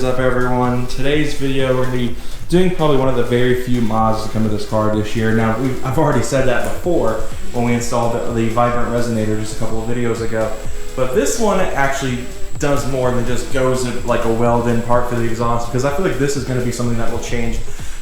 is up, everyone? Today's video we're going to be doing probably one of the very few mods to come to this car this year. Now, I've already said that before when we installed the Vibrant Resonator just a couple of videos ago, but this one actually does more than just goes like a weld-in part for the exhaust, because I feel like this is going to be something that will change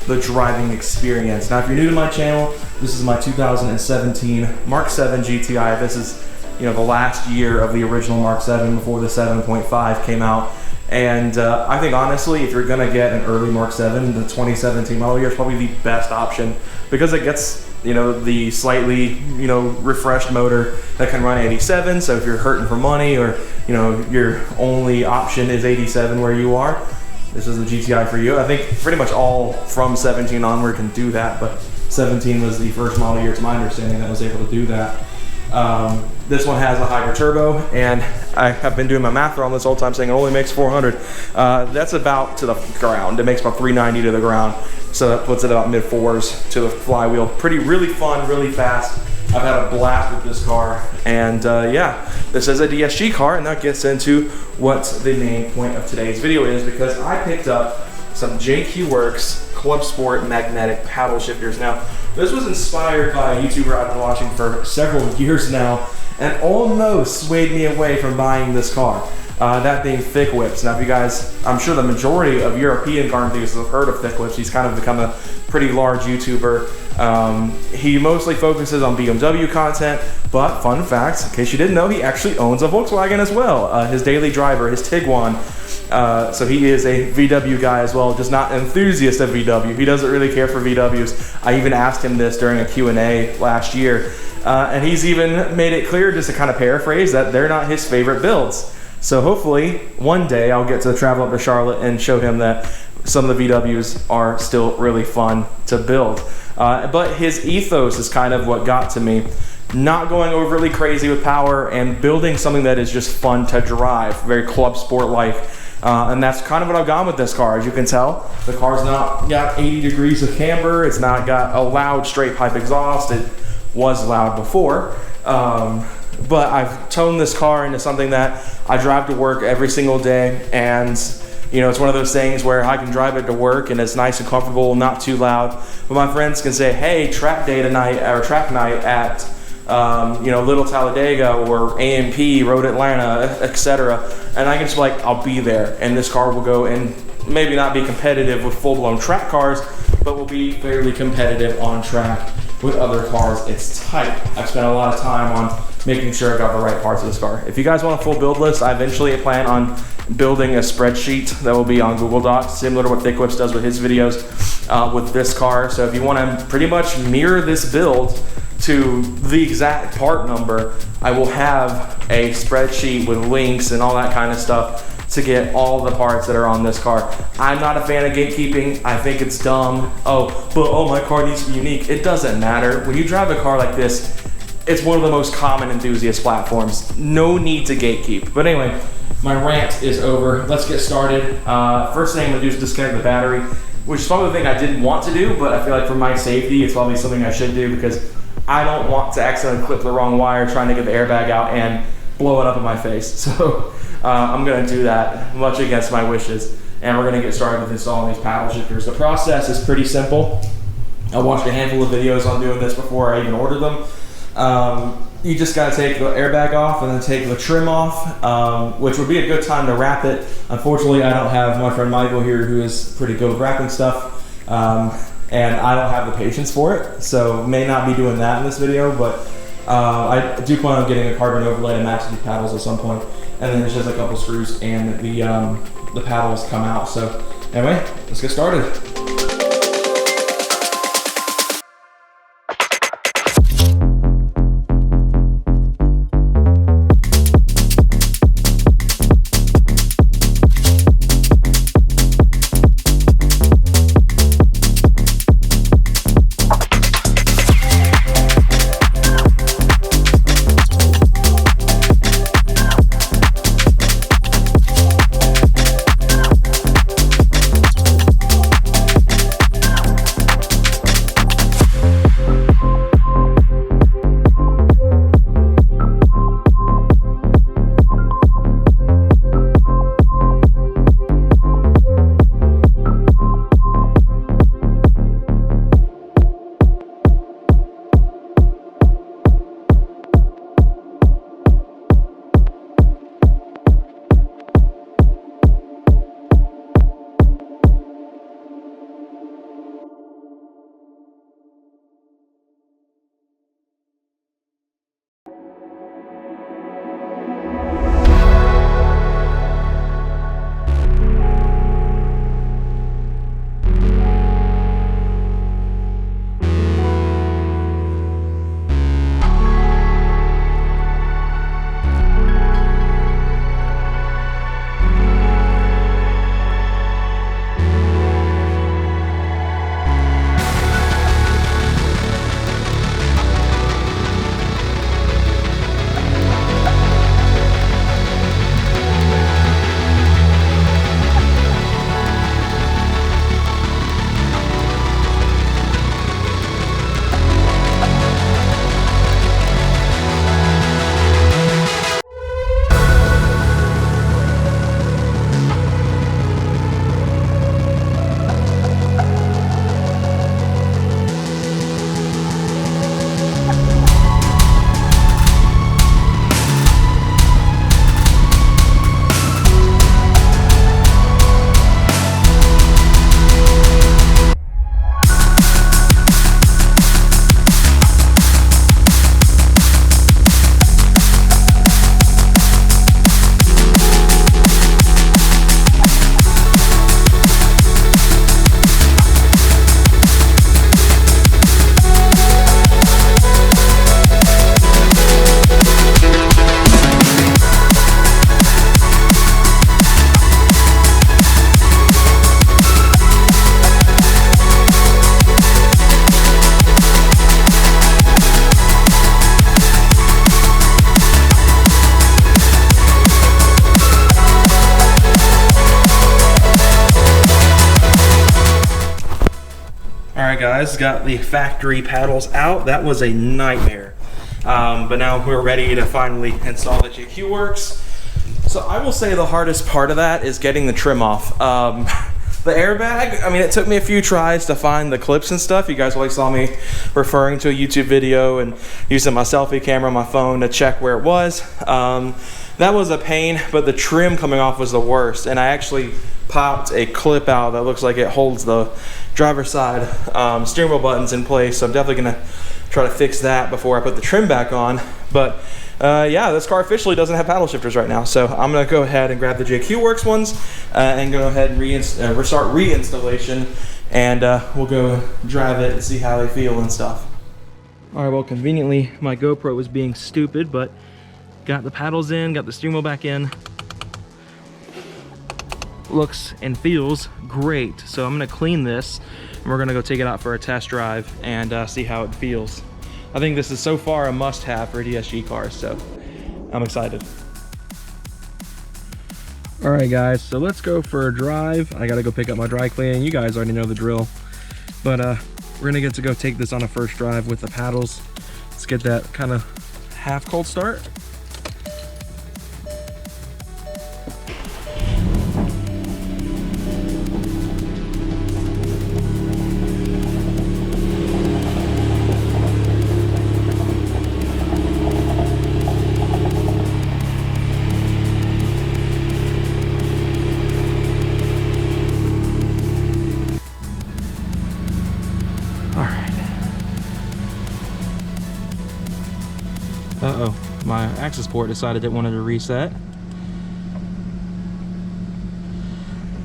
the driving experience. Now, if you're new to my channel, this is my 2017 Mark 7 GTI. This is, you know, the last year of the original Mark 7 before the 7.5 came out. And I think honestly, if you're gonna get an early Mark 7, the 2017 model year is probably the best option, because it gets, you know, the slightly, you know, refreshed motor that can run 87. So if you're hurting for money, or, you know, your only option is 87 where you are, this is the GTI for you. I think pretty much all from 17 onward can do that, but 17 was the first model year, to my understanding, that was able to do that. This one has a hybrid turbo, and I have been doing my math on this whole time saying it only makes 400. That's about to the ground. It makes about 390 to the ground, so that puts it about mid fours to the flywheel. Really fun, really fast. I've had a blast with this car, and yeah, this is a DSG car, and that gets into what the main point of today's video is, because I picked up some Werks Club Sport magnetic paddle shifters. Now, this was inspired by a YouTuber I've been watching for several years now, and almost swayed me away from buying this car. That being Thick Whips. Now, if you guys, I'm sure the majority of European car enthusiasts have heard of Thick Whips. He's kind of become a pretty large YouTuber. He mostly focuses on BMW content, but fun fact, in case you didn't know, he actually owns a Volkswagen as well. His daily driver, his Tiguan. So he is a VW guy as well, just not an enthusiast of VW. He doesn't really care for VWs. I even asked him this during a Q&A last year, and he's even made it clear, just to kind of paraphrase, that they're not his favorite builds. So hopefully one day I'll get to travel up to Charlotte and show him that some of the VWs are still really fun to build. But his ethos is kind of what got to me. Not going overly crazy with power, and building something that is just fun to drive, very club sport like. And that's kind of what I've gone with this car. As you can tell, the car's not got 80 degrees of camber. It's not got a loud straight pipe exhaust. It was loud before. But I've toned this car into something that I drive to work every single day, and you know, it's one of those things where I can drive it to work and it's nice and comfortable, not too loud. But my friends can say, hey, track day tonight, or track night at you know, Little Talladega or AMP, Road Atlanta, etc. And I can just like, I'll be there, and this car will go and maybe not be competitive with full-blown track cars, but will be fairly competitive on track with other cars. It's tight. I've spent a lot of time on making sure I got the right parts of this car. If you guys want a full build list, I eventually plan on building a spreadsheet that will be on Google Docs, similar to what Thick Whips does with his videos with this car. So if you want to pretty much mirror this build to the exact part number, I will have a spreadsheet with links and all that kind of stuff to get all the parts that are on this car. I'm not a fan of gatekeeping. I think it's dumb. Oh, my car needs to be unique. It doesn't matter. When you drive a car like this, it's one of the most common enthusiast platforms. No need to gatekeep. But anyway, my rant is over. Let's get started. First thing I'm gonna do is disconnect the battery, which is probably the thing I didn't want to do, but I feel like for my safety, it's probably something I should do, because I don't want to accidentally clip the wrong wire trying to get the airbag out and blow it up in my face. So I'm gonna do that, much against my wishes. And we're gonna get started with installing these paddle shifters. The process is pretty simple. I watched a handful of videos on doing this before I even ordered them. You just gotta take the airbag off and then take the trim off, which would be a good time to wrap it. Unfortunately, I don't have my friend Michael here, who is pretty good with wrapping stuff, and I don't have the patience for it, so may not be doing that in this video, but I do plan on getting a carbon overlay to match these paddles at some point, and then there's just a couple screws and the paddles come out. So anyway, let's get started. guys, got the factory paddles out. That was a nightmare. But now we're ready to finally install the JQ Werks. So I will say the hardest part of that is getting the trim off. The airbag, I mean, it took me a few tries to find the clips and stuff. You guys always saw me referring to a YouTube video and using my selfie camera on my phone to check where it was. That was a pain, but the trim coming off was the worst. And I actually popped a clip out that looks like it holds the driver's side steering wheel buttons in place. So I'm definitely gonna try to fix that before I put the trim back on. But yeah, this car officially doesn't have paddle shifters right now. So I'm gonna go ahead and grab the JQ Werks ones and go ahead and restart reinstallation, and we'll go drive it and see how they feel and stuff. All right, well, conveniently my GoPro was being stupid, but got the paddles in, got the steering wheel back in. Looks and feels great. So I'm gonna clean this and we're gonna go take it out for a test drive and see how it feels. I think this is so far a must-have for DSG cars, so I'm excited. All right, guys, so let's go for a drive. I gotta go pick up my dry cleaning. You guys already know the drill, but we're gonna get to go take this on a first drive with the paddles. Let's get that kind of half cold start. Uh-oh, my access port decided it wanted to reset.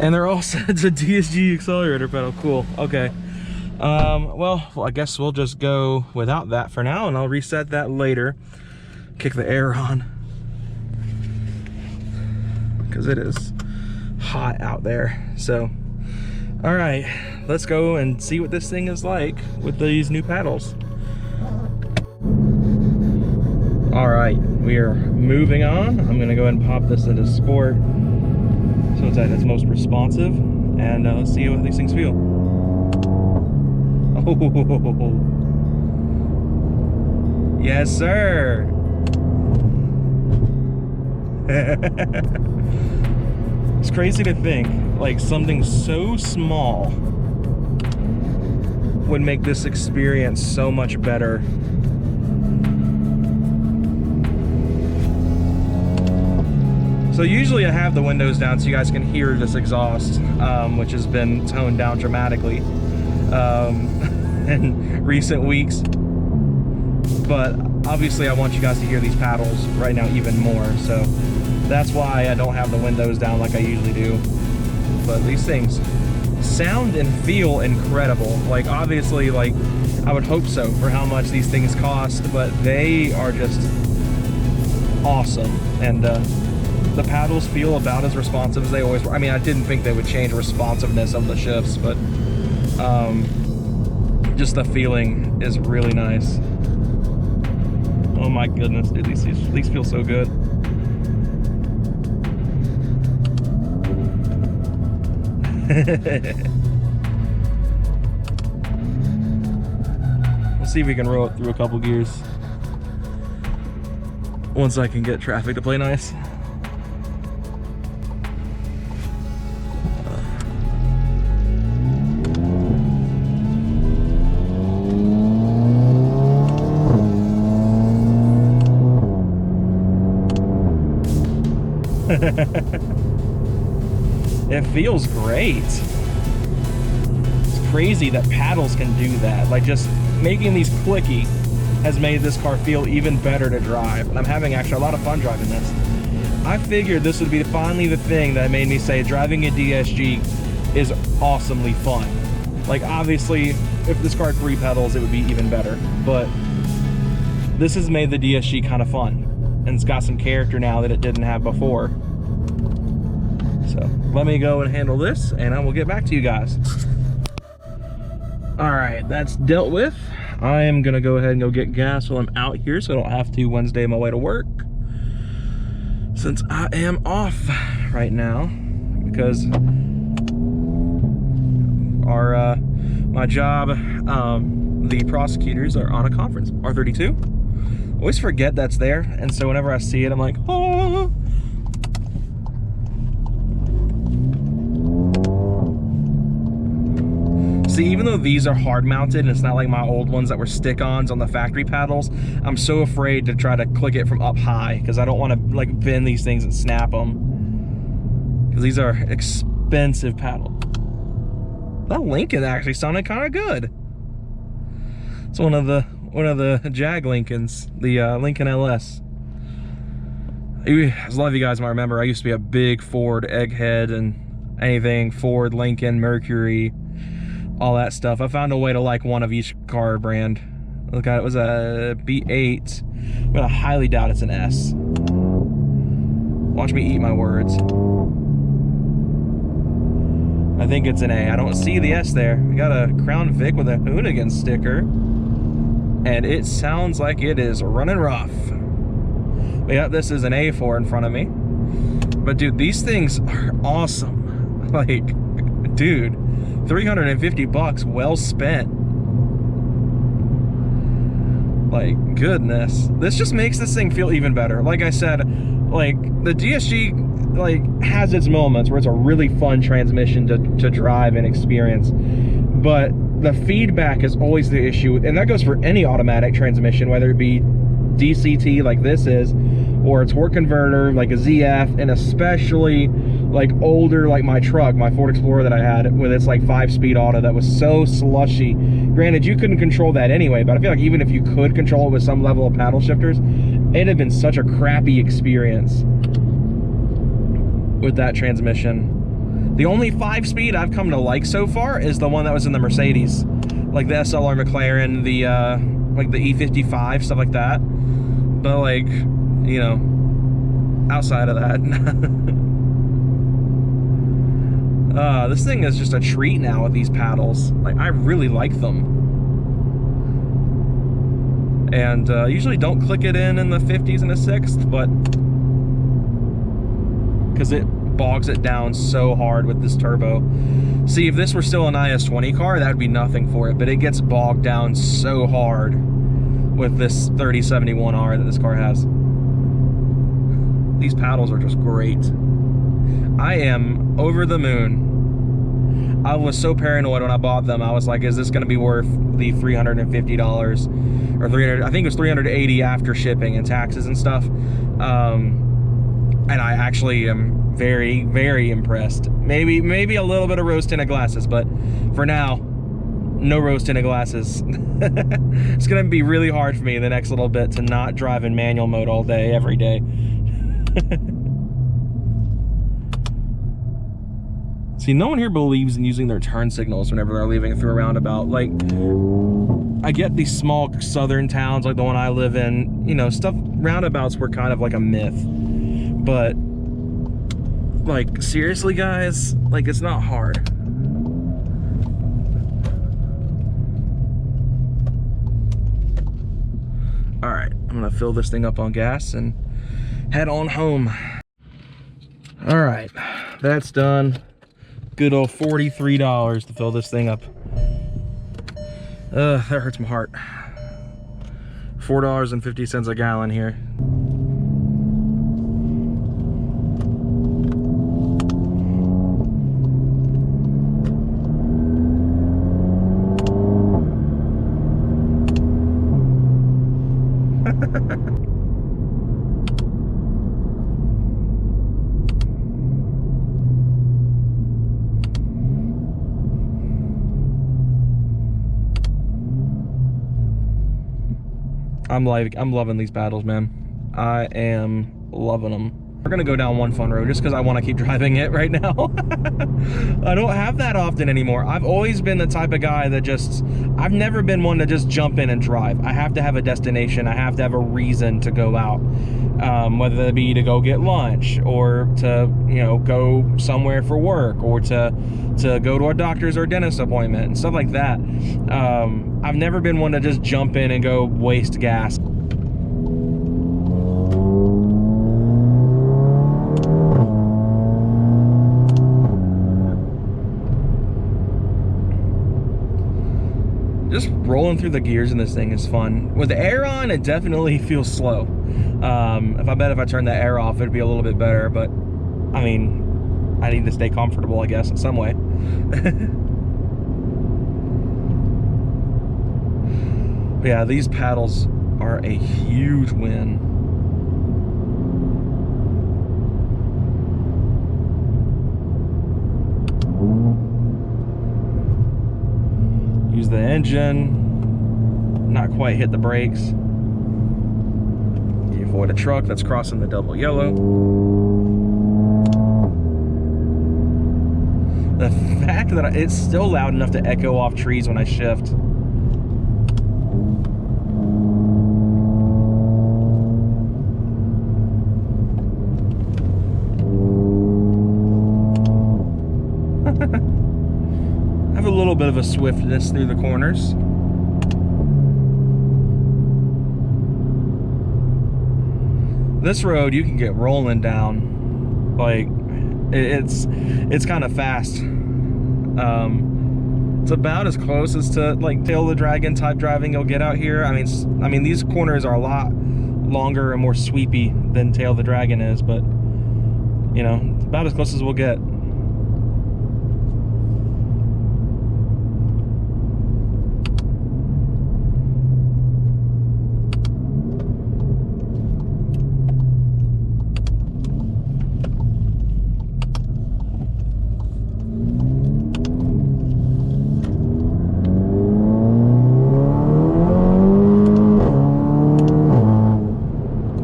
And they're all set to DSG accelerator pedal. Cool, okay. Well, I guess we'll just go without that for now, and I'll reset that later. Kick the air on, because it is hot out there. So, all right, let's go and see what this thing is like with these new paddles. All right, we are moving on. I'm gonna go ahead and pop this into sport so it's at its most responsive, and let's see how these things feel. Oh, yes, sir. It's crazy to think, like, something so small would make this experience so much better. So usually I have the windows down so you guys can hear this exhaust, which has been toned down dramatically in recent weeks. But obviously I want you guys to hear these paddles right now even more. So that's why I don't have the windows down like I usually do. But these things sound and feel incredible. Like, obviously, like, I would hope so for how much these things cost, but they are just awesome. And the paddles feel about as responsive as they always were. I mean, I didn't think they would change responsiveness of the shifts, but just the feeling is really nice. Oh my goodness, dude, these feel so good. We'll see if we can roll it through a couple gears once I can get traffic to play nice. It feels great. It's crazy that paddles can do that. Like, just making these clicky has made this car feel even better to drive. And I'm having actually a lot of fun driving this. I figured this would be finally the thing that made me say driving a DSG is awesomely fun. Like, obviously, if this car had 3 pedals, it would be even better. But this has made the DSG kind of fun. And it's got some character now that it didn't have before. So let me go and handle this, and I will get back to you guys. All right, that's dealt with. I am gonna go ahead and go get gas while I'm out here so I don't have to Wednesday on my way to work, since I am off right now, because my job, the prosecutors are on a conference. R32. Always forget that's there, and so whenever I see it, I'm like, oh. See, even though these are hard mounted and it's not like my old ones that were stick-ons on the factory paddles, I'm so afraid to try to click it from up high because I don't want to like bend these things and snap them, because these are expensive paddles. That Lincoln actually sounded kind of good. It's one of the Jag Lincolns, the Lincoln LS. As a lot of you guys might remember, I used to be a big Ford egghead and anything Ford, Lincoln, Mercury, all that stuff. I found a way to like one of each car brand. Look, it was a B8, but I highly doubt it's an S. Watch me eat my words. I think it's an A. I don't see the S there. We got a Crown Vic with a Hoonigan sticker, and it sounds like it is running rough. But yeah, this is an A4 in front of me. But dude, these things are awesome. Like, dude, 350 bucks well spent. Like, goodness, this just makes this thing feel even better. Like I said, like the DSG like has its moments where it's a really fun transmission to drive and experience, but the feedback is always the issue, and that goes for any automatic transmission, whether it be DCT like this is, or a torque converter like a ZF, and especially like older, like my truck, my Ford Explorer that I had with its like 5-speed auto that was so slushy. Granted, you couldn't control that anyway, but I feel like even if you could control it with some level of paddle shifters, it'd have been such a crappy experience with that transmission. The only 5-speed I've come to like so far is the one that was in the Mercedes, like the SLR McLaren, the like the E55, stuff like that. But like, you know, outside of that, this thing is just a treat now with these paddles. Like, I really like them. And usually don't click it in the 50s and the 6th, but because it bogs it down so hard with this turbo. See, if this were still an IS-20 car, that would be nothing for it, but it gets bogged down so hard with this 3071R that this car has. These paddles are just great. I am over the moon. I was so paranoid when I bought them. I was like, is this going to be worth the $350 or 300? I think it was $380 after shipping and taxes and stuff. And I actually am very, very impressed. Maybe a little bit of rose tinted glasses, but for now, no rose tinted glasses. It's gonna be really hard for me the next little bit to not drive in manual mode all day, every day. See, no one here believes in using their turn signals whenever they're leaving through a roundabout. Like, I get these small southern towns like the one I live in, you know, roundabouts were kind of like a myth. But, like, seriously, guys, like, it's not hard. All right, I'm gonna fill this thing up on gas and head on home. All right, that's done. Good old $43 to fill this thing up. That hurts my heart. $4.50 a gallon here. I'm loving these paddles, man. I am loving them. We're gonna go down one fun road just because I want to keep driving it right now. I don't have that often anymore. I've always been the type of guy that I've never been one to just jump in and drive. I have to have a destination. I have to have a reason to go out, whether it be to go get lunch or to, you know, go somewhere for work or to go to a doctor's or dentist appointment and stuff like that. I've never been one to just jump in and go waste gas. rolling through the gears in this thing is fun. With the air on, it definitely feels slow. If I turn the air off, it'd be a little bit better, but I mean, I need to stay comfortable, I guess, in some way. Yeah, these paddles are a huge win. Use the engine, not quite hit the brakes. You avoid a truck that's crossing the double yellow. The fact that it's still loud enough to echo off trees when I shift. Have a little bit of a swiftness through the corners. This road you can get rolling down, like it's kind of fast. It's about as close as to like Tail the Dragon type driving you'll get out here. I mean these corners are a lot longer and more sweepy than Tail the Dragon is, but you know, it's about as close as we'll get.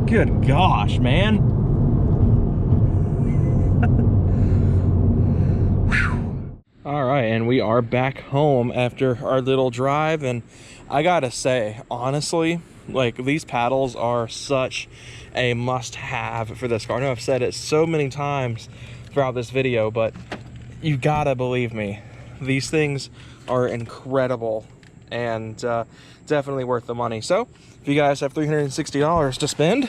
Good gosh, man. All right, and we are back home after our little drive, and I gotta say, honestly, like, these paddles are such a must-have for this car. I know I've said it so many times throughout this video, but you gotta believe me, these things are incredible and definitely worth the money. So if you guys have $360 to spend,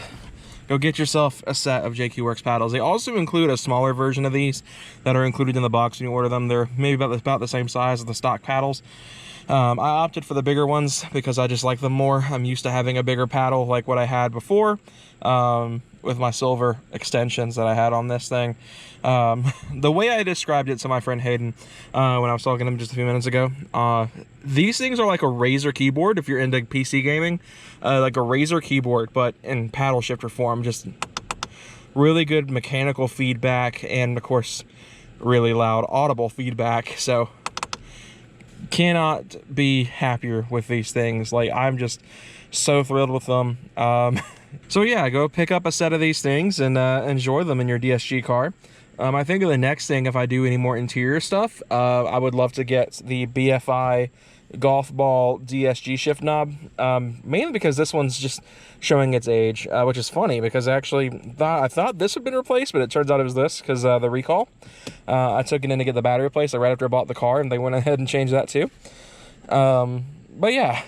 go get yourself a set of JQ Werks paddles. They also include a smaller version of these that are included in the box when you order them. They're maybe about the same size as the stock paddles. I opted for the bigger ones because I just like them more. I'm used to having a bigger paddle like what I had before with my silver extensions that I had on this thing. The way I described it to my friend Hayden when I was talking to him just a few minutes ago, these things are like a Razer keyboard if you're into PC gaming, like a Razer keyboard but in paddle shifter form. Just really good mechanical feedback and of course really loud audible feedback. So cannot be happier with these things. Like, I'm just so thrilled with them. So yeah, go pick up a set of these things and enjoy them in your DSG car. I think the next thing, if I do any more interior stuff, I would love to get the BFI golf ball DSG shift knob, mainly because this one's just showing its age, which is funny because actually I thought this had been replaced, but it turns out it was this because the recall. I took it in to get the battery replaced right after I bought the car, and they went ahead and changed that too. But yeah,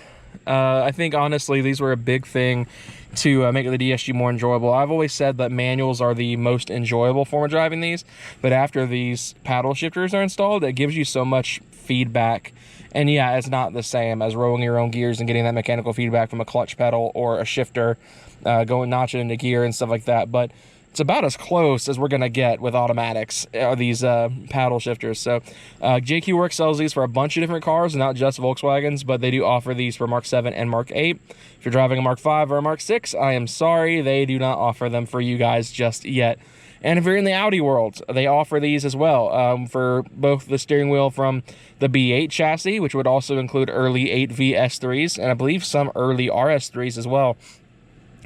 I think honestly these were a big thing to make the DSG more enjoyable. I've always said that manuals are the most enjoyable form of driving these, but after these paddle shifters are installed, it gives you so much feedback. And yeah, it's not the same as rolling your own gears and getting that mechanical feedback from a clutch pedal or a shifter, going notching into gear and stuff like that. But it's about as close as we're gonna get with automatics, these paddle shifters. So JQ Werks sells these for a bunch of different cars, not just Volkswagens, but they do offer these for Mark 7 and Mark 8. If you're driving a Mark 5 or a Mark 6, I am sorry, they do not offer them for you guys just yet. And if you're in the Audi world, they offer these as well for both the steering wheel from the B8 chassis, which would also include early 8V S3s, and I believe some early RS3s as well.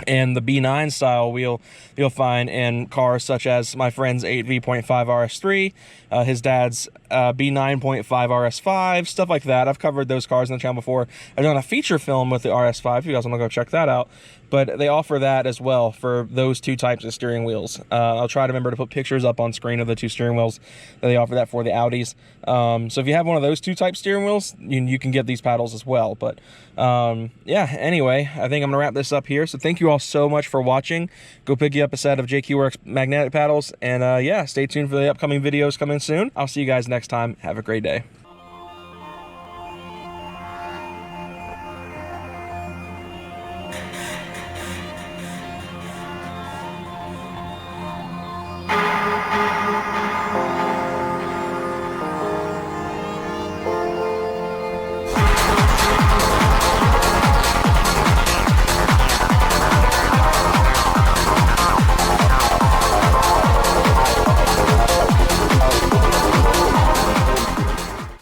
And the B9 style wheel you'll find in cars such as my friend's 8V.5 RS3, his dad's B9.5 RS5, stuff like that. I've covered those cars on the channel before. I've done a feature film with the RS5 if you guys want to go check that out. But they offer that as well for those two types of steering wheels. I'll try to remember to put pictures up on screen of the two steering wheels that they offer that for the Audis. So if you have one of those two type steering wheels, you can get these paddles as well. But yeah, anyway, I think I'm gonna wrap this up here. So thank you all so much for watching. Go pick you up a set of JQ Werks magnetic paddles, and yeah, stay tuned for the upcoming videos coming soon. I'll see you guys next time. Have a great day.